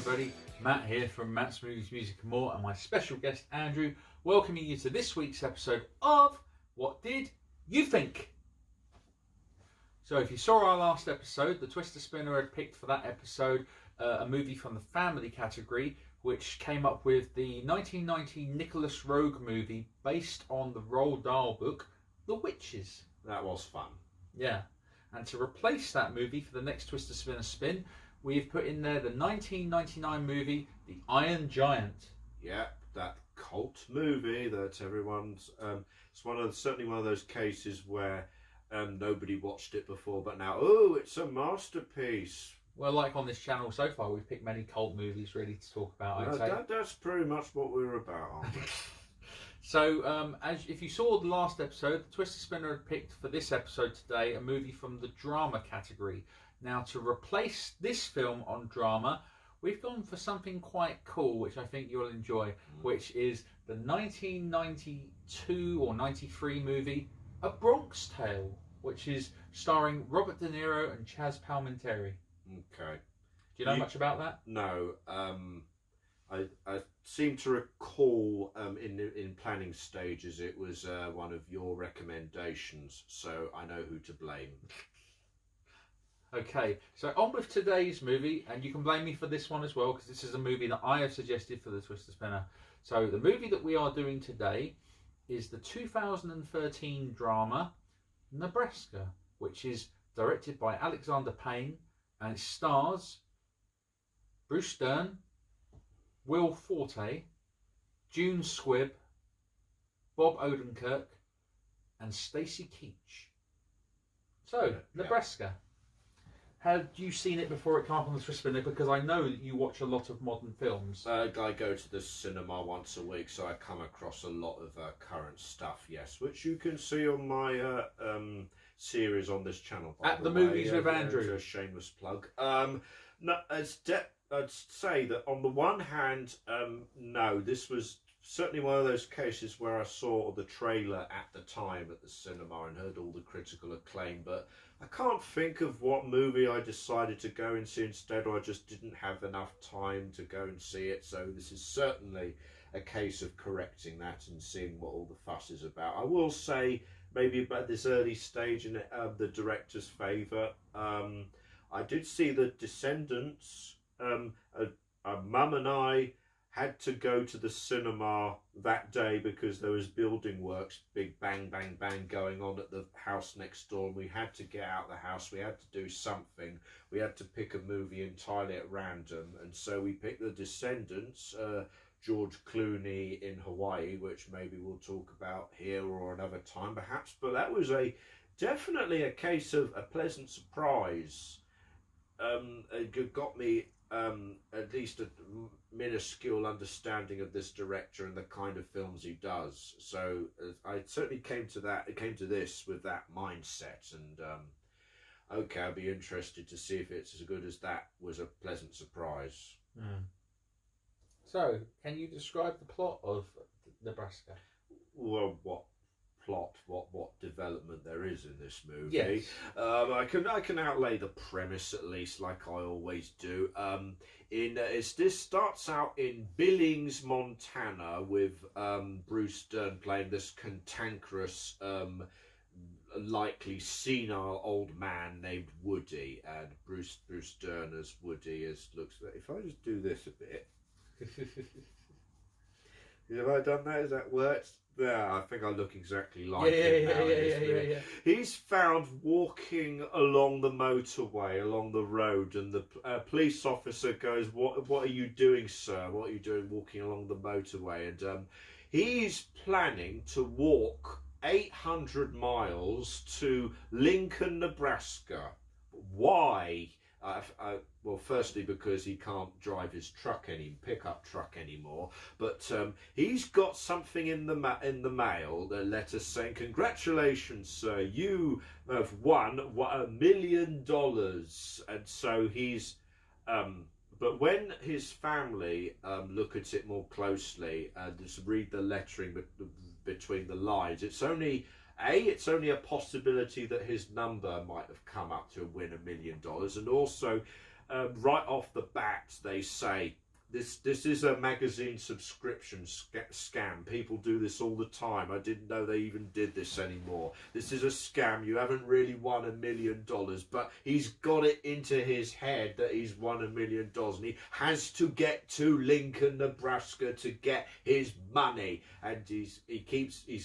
everybody, Matt here from Matt's Movies, Music and More, and my special guest Andrew, welcoming you to this week's episode of What Did You Think? So if you saw our last episode, the Twister Spinner had picked for that episode a movie from the family category, which came up with the 1990 Nicholas Roeg movie based on the Roald Dahl book, The Witches. That was fun. Yeah, and to replace that movie for the next Twister Spinner spin, we've put in there the 1999 movie, The Iron Giant. Yeah, that cult movie that everyone's... it's certainly one of those cases where nobody watched it before, but now, oh, it's a masterpiece. Well, like on this channel so far, we've picked many cult movies really to talk about, I'd say. That's pretty much what we're about, aren't we? So, if you saw the last episode, the Twister Spinner had picked for this episode today a movie from the drama category. Now, to replace this film on drama, we've gone for something quite cool, which I think you'll enjoy, which is the 1992 or 93 movie, A Bronx Tale, which is starring Robert De Niro and Chaz Palminteri. Okay. Do you know much about that? No. I seem to recall in planning stages it was one of your recommendations, so I know who to blame. Okay, so on with today's movie, and you can blame me for this one as well, because this is a movie that I have suggested for the Twister Spinner. So the movie that we are doing today is the 2013 drama Nebraska, which is directed by Alexander Payne, and it stars Bruce Dern, Will Forte, June Squibb, Bob Odenkirk, and Stacy Keach. So, yeah. Nebraska. Had you seen it before it came up on the Twister Spinner? Because I know that you watch a lot of modern films. I go to the cinema once a week, so I come across a lot of current stuff, yes, which you can see on my series on this channel. At the Movies with Andrew. A shameless plug. No, I'd say that on the one hand, no, this was certainly one of those cases where I saw the trailer at the time at the cinema and heard all the critical acclaim, but I can't think of what movie I decided to go and see instead, or I just didn't have enough time to go and see it. So this is certainly a case of correcting that and seeing what all the fuss is about. I will say, maybe about this early stage in the director's favour, I did see The Descendants. Mum and I had to go to the cinema that day because there was building works, big bang, bang, bang going on at the house next door, and we had to get out of the house. We had to do something. We had to pick a movie entirely at random, and so we picked The Descendants, George Clooney in Hawaii, which maybe we'll talk about here or another time perhaps, but that was definitely a case of a pleasant surprise. It got me at least a minuscule understanding of this director and the kind of films he does. So I certainly came to this with that mindset, and okay, I'll be interested to see if it's as good as that was a pleasant surprise. So, can you describe the plot of Nebraska? Well, what plot, what development there is in this movie? Yes. I can outlay the premise at least, like I always do. This starts out in Billings, Montana, with Bruce Dern playing this cantankerous, likely senile old man named Woody, and Bruce Dern as Woody looks. If I just do this a bit. Have I done that? Has that worked? Yeah, I think I look exactly like him now. Yeah. He's found walking along the motorway, along the road, and the police officer goes, "What are you doing, sir? What are you doing walking along the motorway?" And he's planning to walk 800 miles to Lincoln, Nebraska. Why? Well, firstly, because he can't drive his pickup truck anymore. But he's got something in the mail, a letter saying, "Congratulations, sir, you have won $1 million." And so he's. But when his family look at it more closely and just read the lettering between the lines, it's only a possibility that his number might have come up to win $1 million, and also right off the bat, they say, this is a magazine subscription scam. People do this all the time. I didn't know they even did this anymore. This is a scam. You haven't really won $1 million, but he's got it into his head that he's won $1 million, and he has to get to Lincoln, Nebraska to get his money. And he's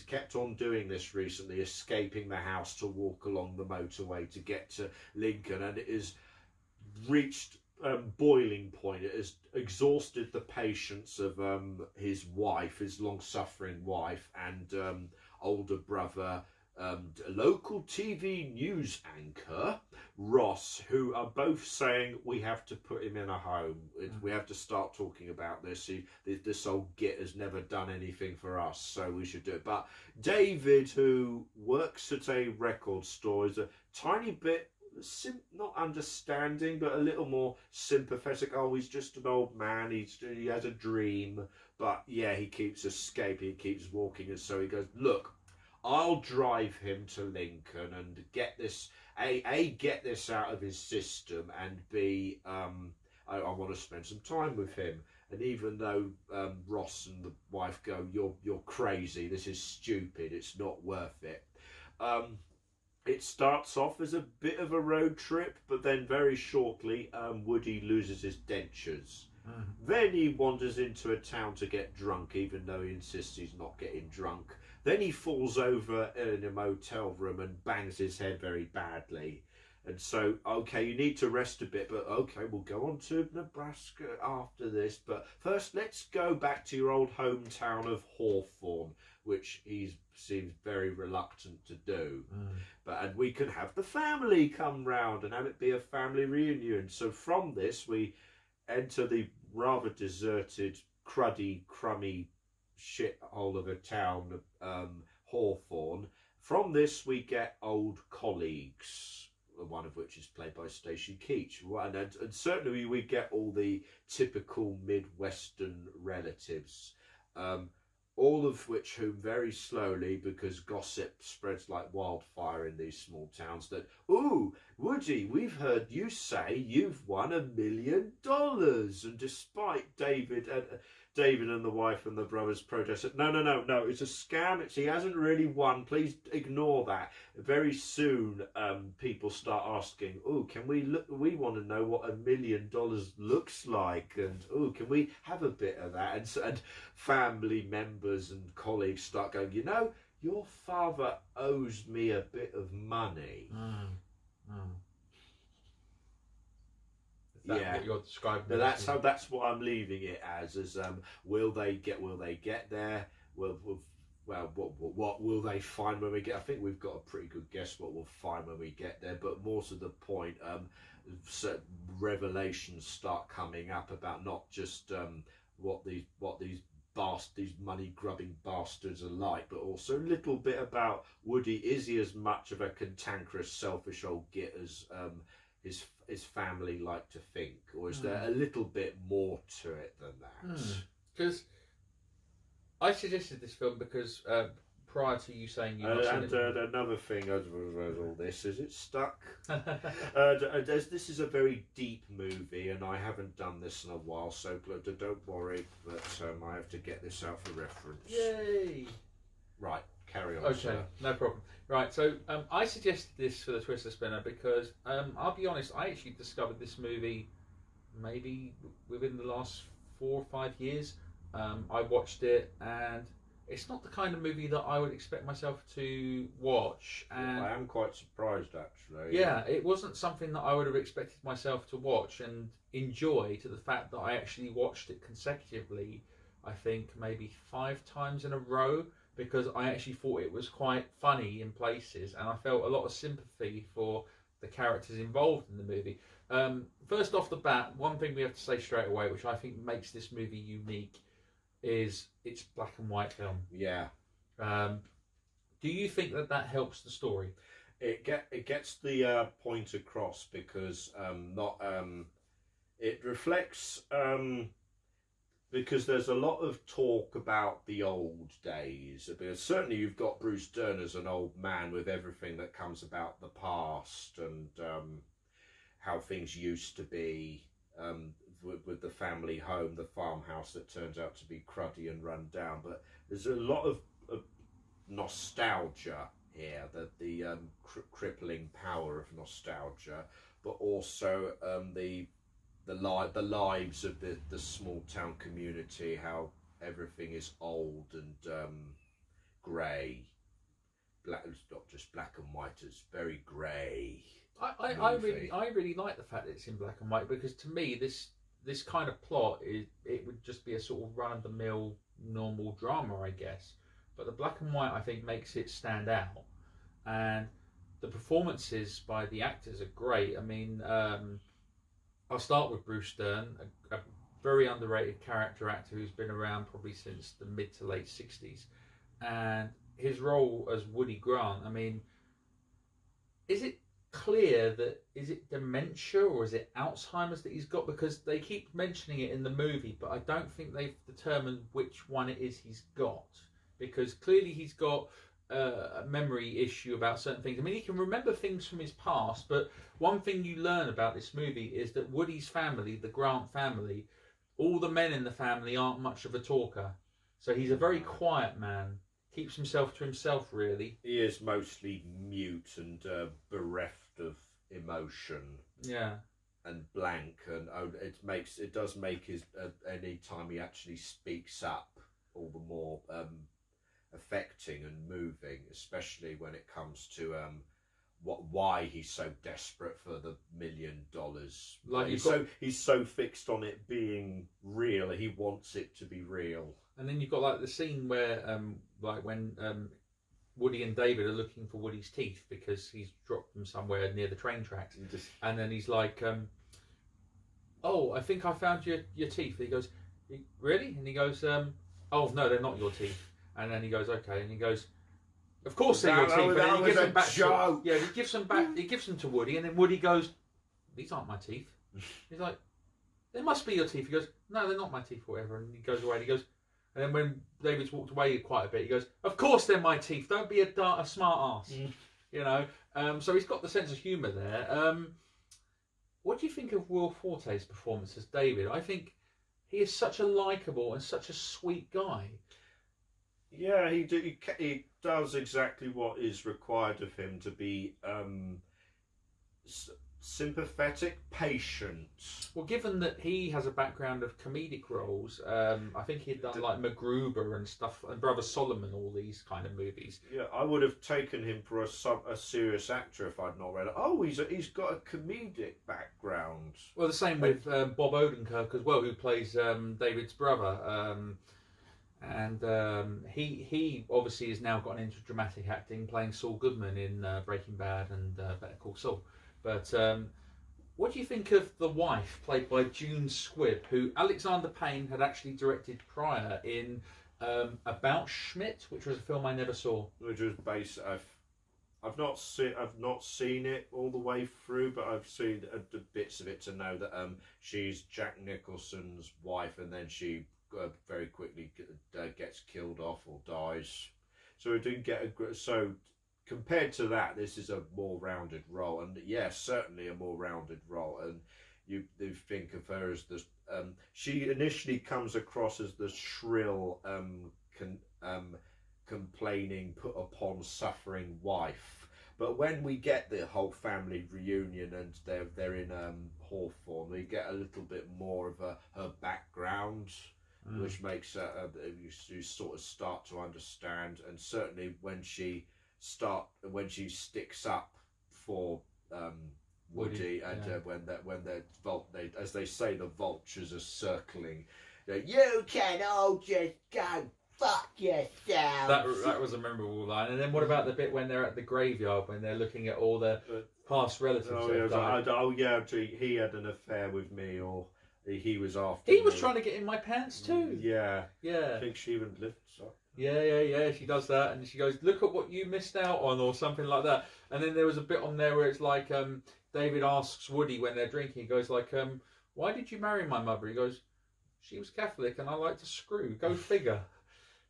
kept on doing this recently, escaping the house to walk along the motorway to get to Lincoln, and it has reached boiling point. It has exhausted the patience of his wife, his long-suffering wife, and older brother, a local TV news anchor, Ross, who are both saying we have to put him in a home. We have to start talking about this. This old git has never done anything for us, so we should do it. But David, who works at a record store, is a tiny bit not understanding, but a little more sympathetic. Oh, he's just an old man, he has a dream, but yeah, he keeps escaping, he keeps walking, and so he goes, look, I'll drive him to Lincoln and get this get this out of his system, and B, I want to spend some time with him. And even though Ross and the wife go, you're crazy, this is stupid, it's not worth it, it starts off as a bit of a road trip, but then very shortly Woody loses his dentures. Then he wanders into a town to get drunk, even though he insists he's not getting drunk. Then he falls over in a motel room and bangs his head very badly. And so, okay, you need to rest a bit, but okay, we'll go on to Nebraska after this. But first, let's go back to your old hometown of Hawthorne, which he seems very reluctant to do. And we can have the family come round and have it be a family reunion. So from this, we enter the rather deserted, cruddy, crummy shithole of a town, Hawthorne. From this, we get old colleagues, one of which is played by Stacy Keach, and certainly we get all the typical Midwestern relatives, all of which whom very slowly, because gossip spreads like wildfire in these small towns, that, ooh, Woody, we've heard you say you've won $1 million, and despite David and the wife and the brothers protest, no, it's a scam, he hasn't really won, please ignore that. Very soon people start asking, oh, can we look, we want to know what $1 million looks like, and oh, can we have a bit of that? And family members and colleagues start going, you know, your father owes me a bit of money. Is that what you're describing? No, that's what I'm leaving it as will they get there? What will they find when we get? I think we've got a pretty good guess what we'll find when we get there. But more to the point, certain revelations start coming up about not just what these money grubbing bastards are like, but also a little bit about Woody. Is he as much of a cantankerous, selfish old git as his family like to think, or is there a little bit more to it than that? Because I suggested this film because prior to you saying you another thing as all this is it's stuck. This is a very deep movie, and I haven't done this in a while, so don't worry, but I have to get this out for reference. Yay! Right, carry on. Okay, sir. no problem. Right, so I suggested this for the Twister Spinner because I'll be honest, I actually discovered this movie maybe within the last 4 or 5 years. I watched it, and it's not the kind of movie that I would expect myself to watch. And I am quite surprised, actually. Yeah, it wasn't something that I would have expected myself to watch and enjoy, to the fact that I actually watched it consecutively, I think maybe 5 times in a row, because I actually thought it was quite funny in places, and I felt a lot of sympathy for the characters involved in the movie. First off the bat, one thing we have to say straight away, which I think makes this movie unique, is it's black and white film. Yeah. Do you think that helps the story? It gets the point across, because it reflects, because there's a lot of talk about the old days. Because certainly you've got Bruce Dern as an old man with everything that comes about the past, and how things used to be, with the family home, the farmhouse that turns out to be cruddy and run down. But there's a lot of nostalgia here, the crippling power of nostalgia, but also the lives of the small town community, how everything is old and grey. Black, not just black and white, it's very grey. I really like the fact that it's in black and white, because to me this kind of plot it would just be a sort of run of the mill normal drama, I guess. But the black and white, I think, makes it stand out, and the performances by the actors are great. I mean, I'll start with Bruce Dern, a very underrated character actor who's been around probably since the mid to late 60s, and his role as Woody Grant. I mean, is it clear that is it dementia or is it Alzheimer's that he's got? Because they keep mentioning it in the movie, but I don't think they've determined which one it is he's got, because clearly he's got a memory issue about certain things. I mean, he can remember things from his past, but one thing you learn about this movie is that Woody's family, the Grant family, all the men in the family aren't much of a talker, so he's a very quiet man. Keeps himself to himself, really. He is mostly mute and bereft of emotion. Yeah. And blank, and it does make his any time he actually speaks up all the more affecting and moving, especially when it comes to why he's so desperate for the $1 million. Like he's so fixed on it being real, he wants it to be real. And then you've got like the scene where like when Woody and David are looking for Woody's teeth because he's dropped them somewhere near the train tracks, and then he's like, oh, I think I found your teeth. And he goes, really? And he goes, oh no, they're not your teeth. And then he goes, okay. And he goes, of course they're your teeth. And then he gives them back to, yeah, he gives them back. He gives them to Woody, and then Woody goes, these aren't my teeth. He's like, they must be your teeth. He goes, no, they're not my teeth, or whatever. And he goes away. And he goes, and then when David's walked away quite a bit, he goes, of course they're my teeth. Don't be a smart ass. You know. So he's got the sense of humour there. What do you think of Will Forte's performance as David? I think he is such a likeable and such a sweet guy. Yeah, he does exactly what is required of him to be sympathetic, patient. Well, given that he has a background of comedic roles, I think he'd done like MacGruber and stuff, and Brother Solomon, all these kind of movies. Yeah, I would have taken him for a serious actor if I'd not read it. Oh, he's got a comedic background. Well, the same with Bob Odenkirk as well, who plays David's brother. And he obviously has now gotten into dramatic acting, playing Saul Goodman in Breaking Bad and Better Call Saul. But what do you think of the wife, played by June Squibb, who Alexander Payne had actually directed prior in About Schmidt, which was a film I never saw. Which was based. I've not seen it all the way through, but I've seen bits of it to know that she's Jack Nicholson's wife, and then she very quickly gets killed off or dies. So it didn't get so. Compared to that, this is a more rounded role, and yes, certainly a more rounded role. And you think of her as the she initially comes across as the shrill, complaining, put upon, suffering wife. But when we get the whole family reunion and they're in Hawthorne, we get a little bit more of her background, which makes you sort of start to understand. And certainly when she sticks up for Woody, and when they as they say, the vultures are circling. You can all just go fuck yourself. That was a memorable line. And then what about the bit when they're at the graveyard, when they're looking at all the past relatives? He had an affair with me, or he was after. He was trying to get in my pants too. Yeah. I think she even lifts up. Yeah, she does that, and she goes, look at what you missed out on, or something like that. And then there was a bit on there where it's like, David asks Woody when they're drinking, he goes like, why did you marry my mother? He goes, she was Catholic and I like to screw, go figure.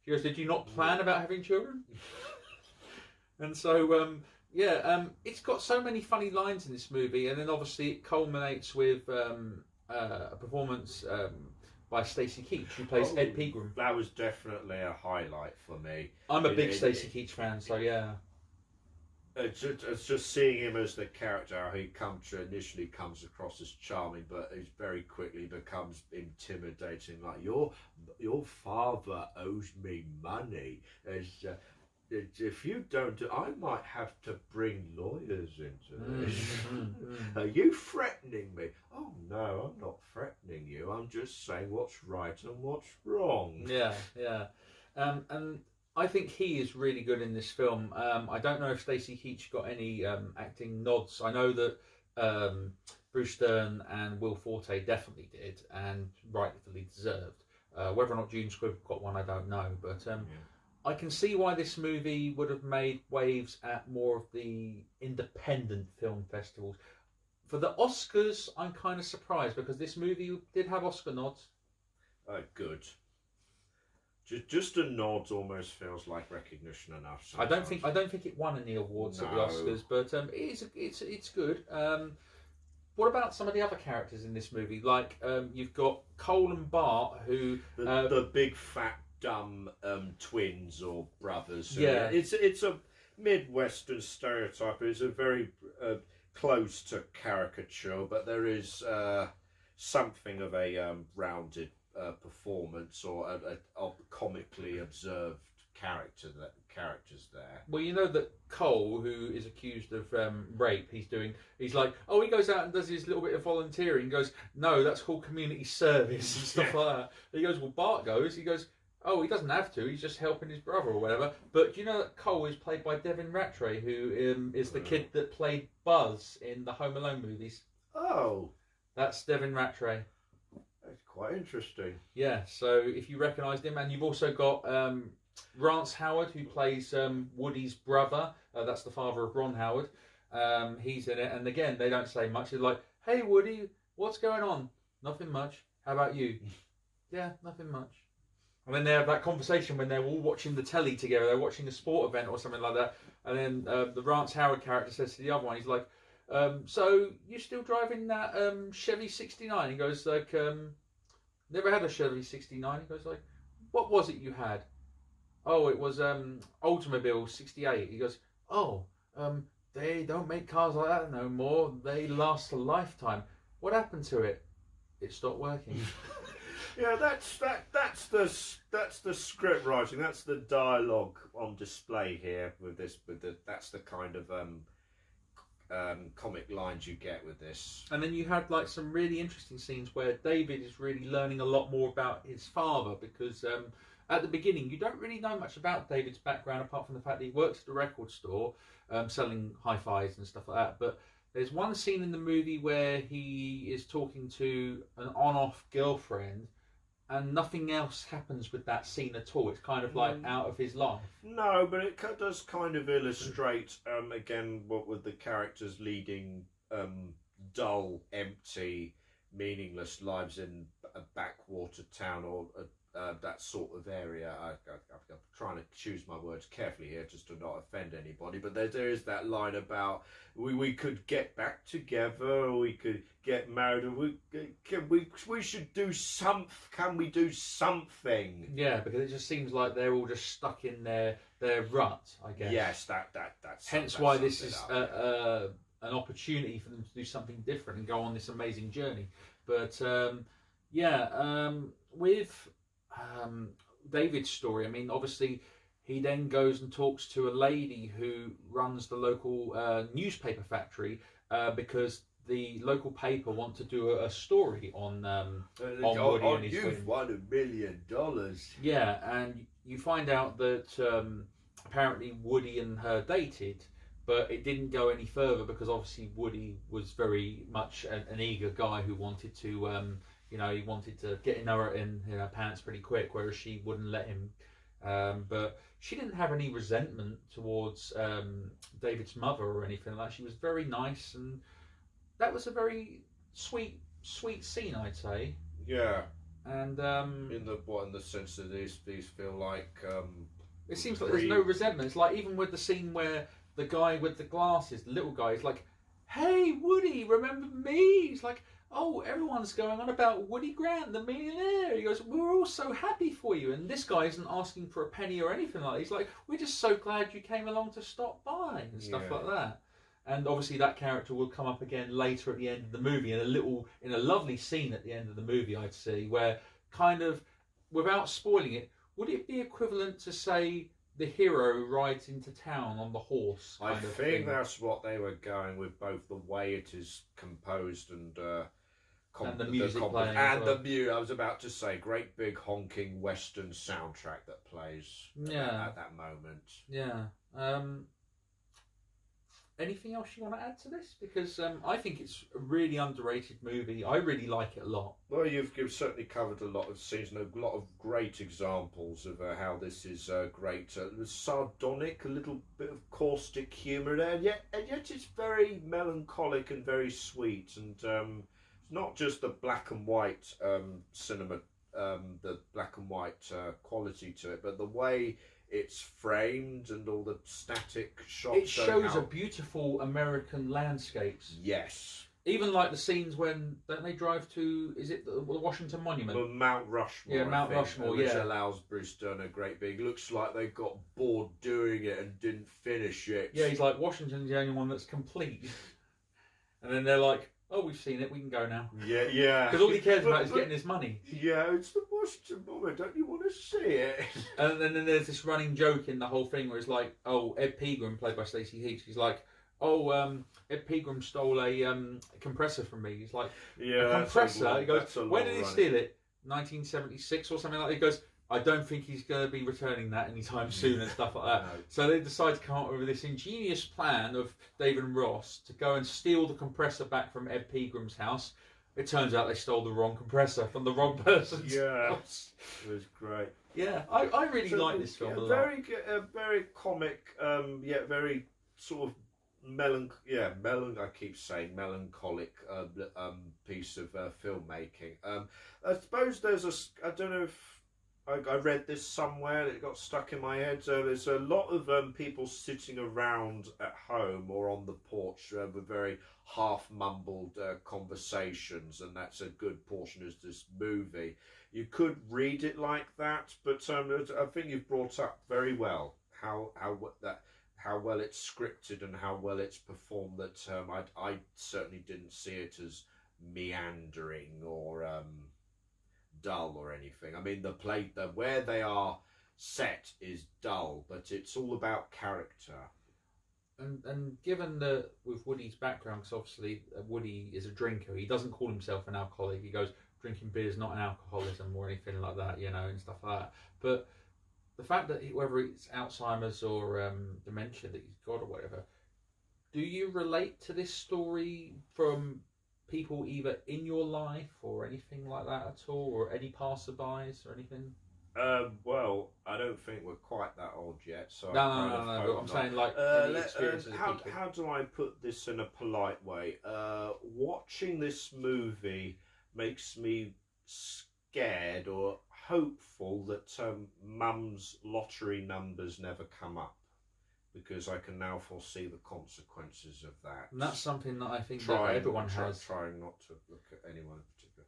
She goes, did you not plan about having children? And so Yeah, it's got so many funny lines in this movie, and then obviously it culminates with a performance by Stacy Keach, who plays Ed Pegram. That was definitely a highlight for me. I'm a big Stacy Keach fan, so yeah. It's just seeing him as the character. How he initially comes across as charming, but he very quickly becomes intimidating. Like your father owes me money. If you don't, I might have to bring lawyers into this. Are you threatening me? Oh no, I'm not threatening you. I'm just saying what's right and what's wrong. Yeah. And I think he is really good in this film. I don't know if Stacy Keach got any acting nods. I know that Bruce Dern and Will Forte definitely did, and rightfully deserved. Whether or not June Squibb got one, I don't know. But I can see why this movie would have made waves at more of the independent film festivals. For the Oscars, I'm kind of surprised because this movie did have Oscar nods. Good. Just a nod almost feels like recognition enough. Sometimes. I don't think it won any awards at the Oscars, but it's good. What about some of the other characters in this movie? Like you've got Cole and Bart, who the big fat dumb twins or brothers. Yeah, it's a Midwestern stereotype. It's a very close to caricature, but there is something of a rounded performance or a comically observed characters there. Well, you know that Cole, who is accused of rape, he's like, he goes out and does his little bit of volunteering. He goes, no, that's called community service and stuff like that. He goes, well, Bart he goes, oh, he doesn't have to, he's just helping his brother or whatever. But do you know that Cole is played by Devin Rattray, who is the kid that played Buzz in the Home Alone movies? Oh. That's Devin Rattray. That's quite interesting. Yeah, so if you recognised him, and you've also got Rance Howard, who plays Woody's brother. That's the father of Ron Howard. He's in it, and again, they don't say much. They're like, hey, Woody, what's going on? Nothing much. How about you? Yeah, nothing much. And then they have that conversation when they're all watching the telly together. They're watching a sport event or something like that. And then the Rance Howard character says to the other one, he's like, so you still driving that Chevy 69? He goes like, never had a Chevy 69. He goes like, what was it you had? Oh, it was Oldsmobile 68. He goes, they don't make cars like that no more. They last a lifetime. What happened to it? It stopped working. Yeah, that's the script writing. That's the dialogue on display here with this. That's the kind of comic lines you get with this. And then you had like some really interesting scenes where David is really learning a lot more about his father, because at the beginning you don't really know much about David's background apart from the fact that he works at a record store selling hi-fis and stuff like that. But there's one scene in the movie where he is talking to an on-off girlfriend, and nothing else happens with that scene at all. It's kind of like out of his life. No, but it does kind of illustrate, again, what with the characters leading dull, empty, meaningless lives in a backwater town or that sort of area. I'm trying to choose my words carefully here just to not offend anybody, but there is that line about we could get back together, or we could get married, or we should do something. Can we do something? Yeah, because it just seems like they're all just stuck in their rut, I guess. Yes, that's hence why this is an opportunity for them to do something different and go on this amazing journey. But with David's story, I mean, obviously he then goes and talks to a lady who runs the local newspaper factory because the local paper want to do a story on Woody and his you've won $1 million. Yeah, and you find out that apparently Woody and her dated, but it didn't go any further because obviously Woody was very much an eager guy who wanted to he wanted to get in her pants pretty quick, whereas she wouldn't let him. But she didn't have any resentment towards David's mother or anything like that. She was very nice, and that was a very sweet scene, I'd say. Yeah. And in the sense that these feel like it seems like there's no resentment. It's like even with the scene where the guy with the glasses, the little guy, is like, "Hey, Woody, remember me?" He's like, "Oh, everyone's going on about Woody Grant, the millionaire." He goes, "We're all so happy for you." And this guy isn't asking for a penny or anything like that. He's like, "We're just so glad you came along to stop by," and stuff like that. And obviously that character will come up again later at the end of the movie in a lovely scene at the end of the movie, I'd say, where kind of, without spoiling it, would it be equivalent to, say, the hero rides into town on the horse? I think that's what they were going with, both the way it is composed and the music playing and the music. I was about to say, great big honking Western soundtrack that plays at that moment. Yeah. Anything else you want to add to this? Because I think it's a really underrated movie. I really like it a lot. Well, you've certainly covered a lot of scenes and a lot of great examples of how this is great. Sardonic, a little bit of caustic humour there, and yet it's very melancholic and very sweet. And it's not just the black and white cinema, the black and white quality to it, but the way it's framed and all the static shots. It shows a beautiful American landscapes. Yes. Even like the scenes when, don't they drive to, is it the Washington Monument? Well, Mount Rushmore. Yeah, Mount Rushmore, which allows Bruce Dern a great big, looks like they got bored doing it and didn't finish it. Yeah, he's like, Washington's the only one that's complete. And then they're like, "Oh, we've seen it, we can go now." Yeah. Because all he cares about is getting his money. Yeah, it's the Washington Monument, don't you want to see it? And then there's this running joke in the whole thing where it's like, oh, Ed Pegram, played by Stacy Keach, he's like, "Oh, Ed Pegram stole a compressor from me." He's like, "A compressor?" He goes, "When did he steal it? 1976 or something like that." He goes, "I don't think he's going to be returning that anytime soon," and stuff like that. No. So they decide to come up with this ingenious plan of David and Ross to go and steal the compressor back from Ed Pegram's house. It turns out they stole the wrong compressor from the wrong person's house. It was great. Yeah, I really like this film a lot. Very good, very comic, yet very sort of I keep saying melancholic piece of filmmaking. I suppose there's I don't know if I read this somewhere, it got stuck in my head. There's a lot of people sitting around at home or on the porch with very half-mumbled conversations, and that's a good portion of this movie. You could read it like that, but I think you've brought up very well how well it's scripted and how well it's performed. That I certainly didn't see it as meandering or dull or anything. I mean, the where they are set is dull, but it's all about character. And given that with Woody's background, because obviously Woody is a drinker, he doesn't call himself an alcoholic. He goes, drinking beer is not an alcoholism or anything like that, and stuff like that. But the fact that whether it's Alzheimer's or dementia that he's got or whatever, do you relate to this story from people either in your life or anything like that at all, or any passerbys or anything? Well, I don't think we're quite that old yet, so no. But I'm saying like any experiences. How do I put this in a polite way? Watching this movie makes me scared or hopeful that Mum's lottery numbers never come up, because I can now foresee the consequences of that. And that's something that I think that everyone has. Trying not to look at anyone in particular.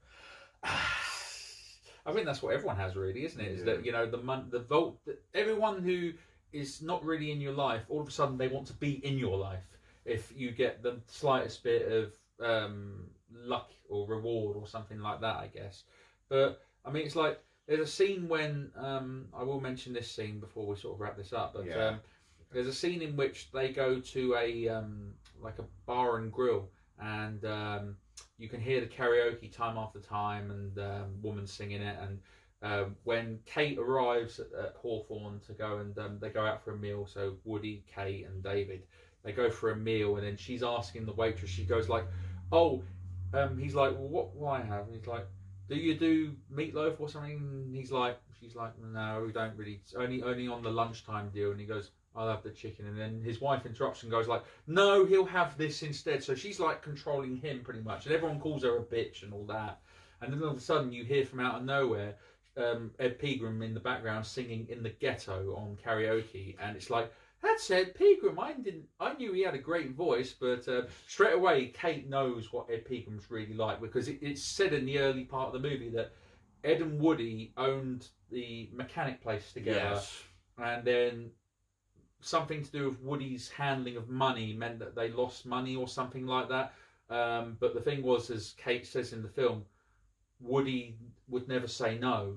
I think that's what everyone has, really, isn't it? Is that the vote, everyone who is not really in your life, all of a sudden they want to be in your life. If you get the slightest bit of luck or reward or something like that, I guess. But I mean, it's like there's a scene when I will mention this scene before we sort of wrap this up. But there's a scene in which they go to a like a bar and grill, and you can hear the karaoke time after time, and woman singing it. And when Kate arrives at Hawthorne to go and they go out for a meal, so Woody, Kate, and David, they go for a meal, and then she's asking the waitress. She goes like, "Oh," he's like, "Well, what will I have?" And he's like, "Do you do meatloaf or something?" And she's like, "No, we don't really. It's only on the lunchtime deal." And he goes, "I'll have the chicken." And then his wife interrupts and goes like, "No, he'll have this instead." So she's like controlling him pretty much, and everyone calls her a bitch and all that. And then all of a sudden you hear from out of nowhere Ed Pegram in the background singing "In the Ghetto" on karaoke, and it's like, That said, Pegram, I knew he had a great voice, but straight away, Kate knows what Ed Pegram's really like, because it's said in the early part of the movie that Ed and Woody owned the mechanic place together, Yes. and then something to do with Woody's handling of money meant that they lost money or something like that. But the thing was, as Kate says in the film, Woody would never say no.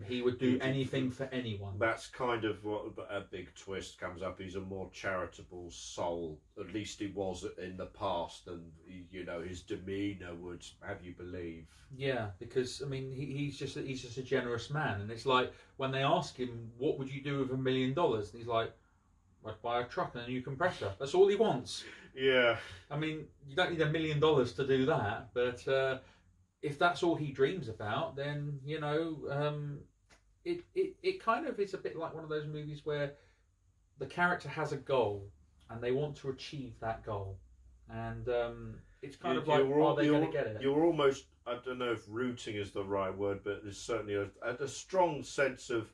He would do anything for anyone. That's kind of what a big twist comes up. He's a more charitable soul. At least he was in the past, and you know his demeanour would have you believe. Yeah, because I mean he's just a generous man, and it's like when they ask him, "What would you do with $1 million?" and he's like, "I'd buy a truck and a new compressor." That's all he wants. Yeah. I mean, you don't need $1 million to do that, but if that's all he dreams about, then you know, it kind of is a bit like one of those movies where the character has a goal and they want to achieve that goal, and it's kind of like, are they going to get it? You're almost, I don't know if rooting is the right word, but there's certainly a strong sense of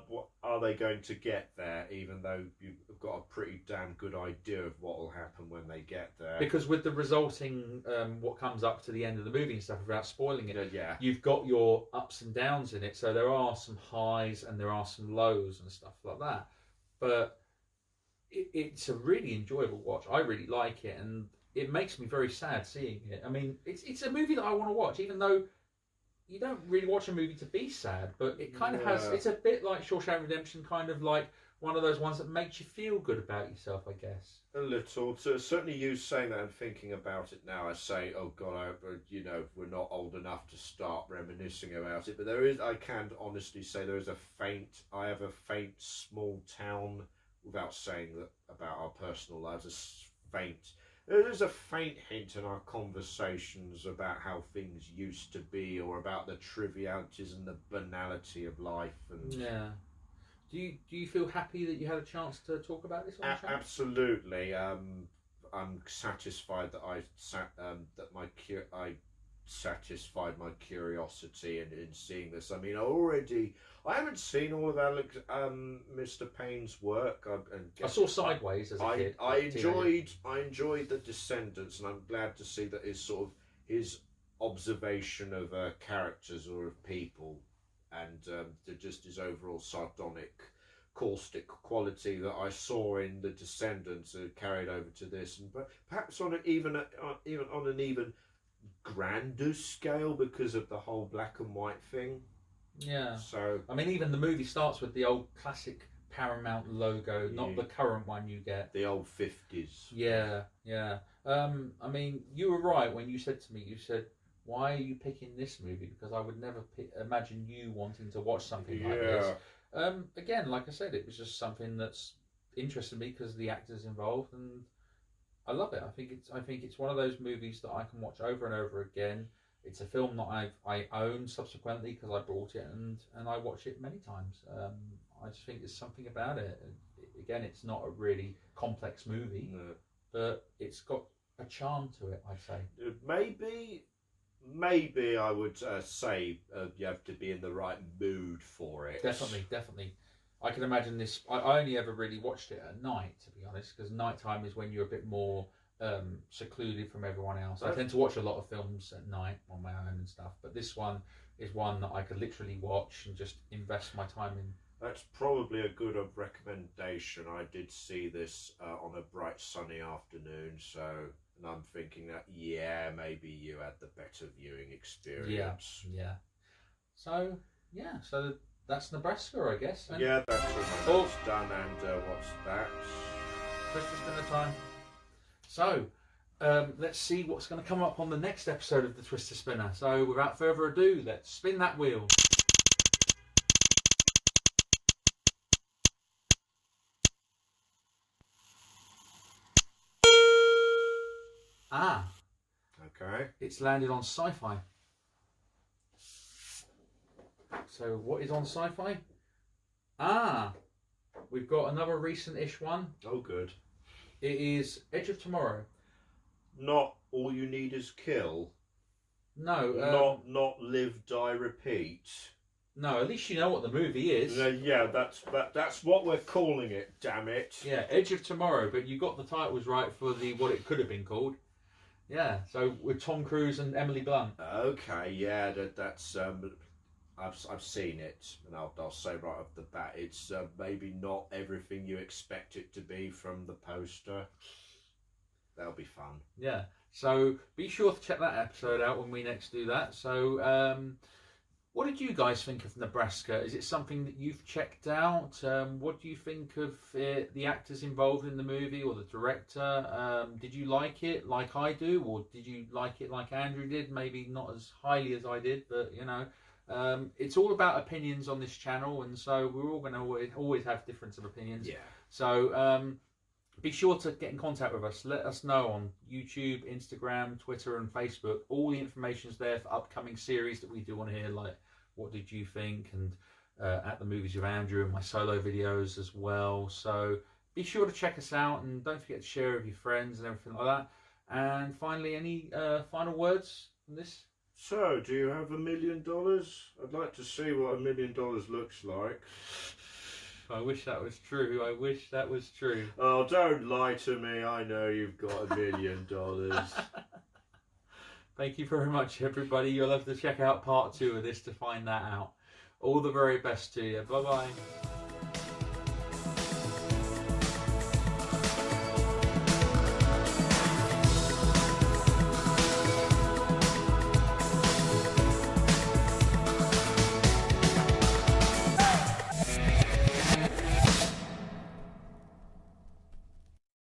what are they going to get there, even though you've got a pretty damn good idea of what will happen when they get there. Because with the resulting, what comes up to the end of the movie and stuff, without spoiling it, yeah, you've got your ups and downs in it. So there are some highs and there are some lows and stuff like that. But it's a really enjoyable watch. I really like it, and it makes me very sad seeing it. I mean, it's a movie that I want to watch, even though you don't really watch a movie to be sad, but it kind of has, it's a bit like Shawshank Redemption, kind of like one of those ones that makes you feel good about yourself, I guess. A little. So certainly you saying that and thinking about it now, I say, oh God, you know, we're not old enough to start reminiscing about it, but there is, I can honestly say there is I have a faint small town, without saying that about our personal lives, there is a faint hint in our conversations about how things used to be, or about the trivialities and the banality of life. And yeah, do you feel happy that you had a chance to talk about this on the channel? Absolutely. I'm satisfied that I satisfied my curiosity in seeing this. I mean, I haven't seen all of Mr. Payne's work. I saw Sideways as a kid. I enjoyed The Descendants, and I'm glad to see that his observation of characters or of people, and just his overall sardonic, caustic quality that I saw in The Descendants carried over to this, and perhaps on an even grander scale because of the whole black and white thing. Yeah. So I mean, even the movie starts with the old classic Paramount logo, not the current one you get. The old 50s. Yeah, yeah. I mean, you were right when you said to me, why are you picking this movie? Because I would never imagine you wanting to watch something like this. Again, like I said, it was just something that's interested me because the actors involved, and I love it. I think it's one of those movies that I can watch over and over again. It's a film that I own subsequently because I bought it and I watch it many times. I just think there's something about it. Again, it's not a really complex movie, but it's got a charm to it, I'd say. Maybe I would say you have to be in the right mood for it. Definitely. I can imagine this. I only ever really watched it at night, to be honest, because nighttime is when you're a bit more secluded from everyone else. I tend to watch a lot of films at night on my own and stuff, but this one is one that I could literally watch and just invest my time in. That's probably a good recommendation. I did see this on a bright sunny afternoon, and I'm thinking that maybe you had the better viewing experience. Yeah. So that's Nebraska, I guess. And yeah, that's almost done. And what's that? Twister Spinner time. So, let's see what's going to come up on the next episode of the Twister Spinner. So, without further ado, let's spin that wheel. Okay. It's landed on Sci-Fi. So, what is on Sci-Fi? We've got another recent-ish one. Oh, good. It is Edge of Tomorrow. Not All You Need Is Kill. No. Not Live, Die, Repeat. No, at least you know what the movie is. Yeah, that's what we're calling it. Damn it. Yeah, Edge of Tomorrow, but you got the titles right for what it could have been called. Yeah, so with Tom Cruise and Emily Blunt. Okay, yeah, that's I've seen it, and I'll say right off the bat, it's maybe not everything you expect it to be from the poster. That'll be fun. Yeah, so be sure to check that episode out when we next do that. So, what did you guys think of Nebraska? Is it something that you've checked out? What do you think of the actors involved in the movie or the director? Did you like it like I do, or did you like it like Andrew did? Maybe not as highly as I did, but you know, it's all about opinions on this channel, and so we're all going to always have difference of opinions. Yeah. So be sure to get in contact with us. Let us know on YouTube, Instagram, Twitter, and Facebook. All the information's there for upcoming series that we do on here, like what did you think, and at the movies with Andrew, and my solo videos as well. So be sure to check us out, and don't forget to share with your friends and everything like that. And finally, any final words on this? So, do you have $1 million? I'd like to see what $1 million looks like. I wish that was true. I wish that was true. Oh, don't lie to me. I know you've got $1 million. Thank you very much, everybody. You'll have to check out part 2 of this to find that out. All the very best to you. Bye-bye.